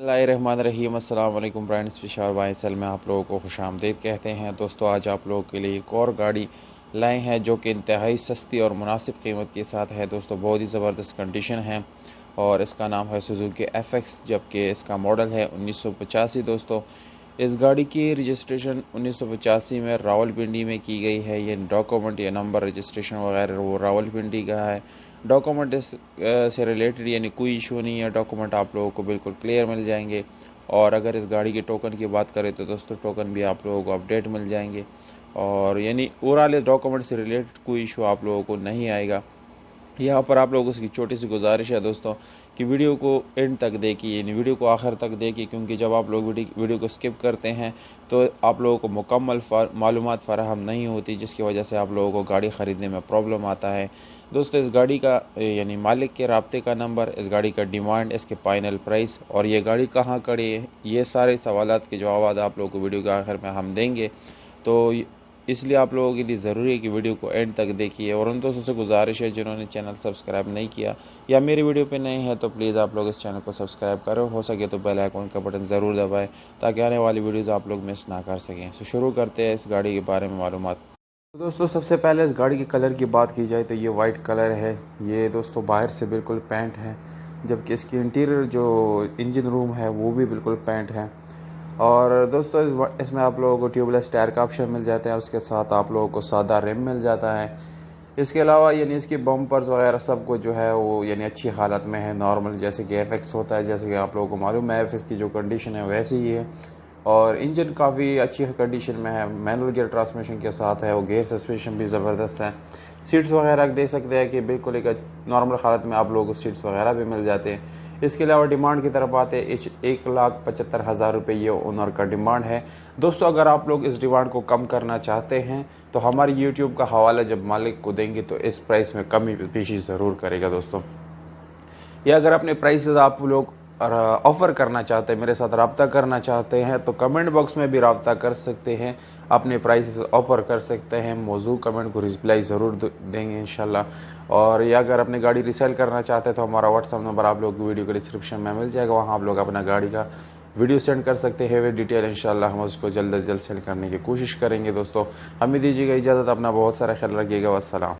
बिस्मिल्लाहिर्रहमानिर्रहीम। अस्सलाम वालेकुम फ्रेंड्स, फिशार वाइसल में आप लोगों को खुशामदीद कहते हैं। दोस्तों, आज आप लोगों के लिए एक और गाड़ी लाए हैं जो कि इंतहाई सस्ती और मुनासिब कीमत के साथ है। दोस्तों, बहुत ही ज़बरदस्त कंडीशन है और इसका नाम है सुजुकी FX, जबकि इसका मॉडल है 1985। दोस्तों, इस गाड़ी की रजिस्ट्रेशन 1985 में रावलपिंडी में की गई है। ये डॉक्यूमेंट या नंबर रजिस्ट्रेशन वगैरह वो रावलपिंडी का है। डॉक्यूमेंट इस से रिलेटेड यानी कोई इशू नहीं है। डॉक्यूमेंट आप लोगों को बिल्कुल क्लियर मिल जाएंगे। और अगर इस गाड़ी के टोकन की बात करें तो दोस्तों, टोकन भी आप लोगों को अपडेट मिल जाएंगे और यानी ओवरऑल इस डॉक्यूमेंट से रिलेटेड कोई इशू आप लोगों को नहीं आएगा। यहाँ पर आप लोगों की छोटी सी गुजारिश है दोस्तों कि वीडियो को एंड तक देखिए, यानी वीडियो को आखिर तक देखिए, क्योंकि जब आप लोग वीडियो को स्किप करते हैं तो आप लोगों को मुकम्मल मालूमात फ़राहम नहीं होती, जिसकी वजह से आप लोगों को गाड़ी ख़रीदने में प्रॉब्लम आता है। दोस्तों, इस गाड़ी का यानी मालिक के राब्ते का नंबर, इस गाड़ी का डिमांड, इसके फाइनल प्राइस और ये गाड़ी कहाँ खड़ी है, ये सारे सवालात के जवाब आप लोगों को वीडियो के आखिर में हम देंगे। तो इसलिए आप लोगों के लिए ज़रूरी है कि वीडियो को एंड तक देखिए। और उन दोस्तों से गुजारिश है जिन्होंने चैनल सब्सक्राइब नहीं किया या मेरी वीडियो पे नए हैं तो प्लीज़ आप लोग इस चैनल को सब्सक्राइब करें। हो सके तो बेल आइकन का बटन ज़रूर दबाएं ताकि आने वाली वीडियोज़ आप लोग मिस ना कर सकें। तो शुरू करते हैं इस गाड़ी के बारे में मालूमात। तो दोस्तों, सबसे पहले इस गाड़ी के कलर की बात की जाए तो ये वाइट कलर है। ये दोस्तों बाहर से बिल्कुल पेंट है, जबकि इसकी इंटीरियर जो इंजन रूम है वो भी बिल्कुल पेंट है। और दोस्तों, इसमें आप लोगों को ट्यूबलेस टायर का ऑप्शन मिल जाता है और उसके साथ आप लोगों को सादा रिम मिल जाता है। इसके अलावा यानी इसकी बम्पर्स वगैरह सब कुछ जो है वो यानी अच्छी हालत में है, नॉर्मल जैसे कि FX होता है। जैसे कि आप लोगों को मालूम है FX की जो कंडीशन है वैसी ही है। और इंजन काफ़ी अच्छी कंडीशन में है, मैनुअल गियर ट्रांसमिशन के साथ है, वो गियर सस्पेंशन भी ज़बरदस्त है। सीट्स वगैरह देख सकते हैं कि बिल्कुल एक नॉर्मल हालत में आप लोगों को सीट्स वगैरह भी मिल जाते हैं। इसके अलावा डिमांड की तरफ आते हैं, 1,75,000 रुपये ये ओनर का डिमांड है। दोस्तों, अगर आप लोग इस डिमांड को कम करना चाहते हैं तो हमारी यूट्यूब का हवाला जब मालिक को देंगे तो इस प्राइस में कमी पेशी ज़रूर करेगा दोस्तों। या अगर अपने प्राइसेस आप लोग ऑफ़र करना चाहते हैं, मेरे साथ रब्ता करना चाहते हैं तो कमेंट बॉक्स में भी रब्ता कर सकते हैं, अपने प्राइसेस ऑफ़र कर सकते हैं। मौजूद कमेंट को रिप्लाई ज़रूर देंगे इंशाल्लाह। और या अगर अपनी गाड़ी रीसेल करना चाहते हैं तो हमारा व्हाट्सअप नंबर आप लोग वीडियो के डिस्क्रिप्शन में मिल जाएगा, वहाँ आप लोग अपना गाड़ी का वीडियो सेंड कर सकते हैं विद डिटेल। इंशाल्लाह हम उसको जल्द से जल्द सेल करने की कोशिश करेंगे। दोस्तों, हमें दीजिएगा इजाज़त, अपना बहुत सारा ख्याल रखिएगा। वस्सलाम।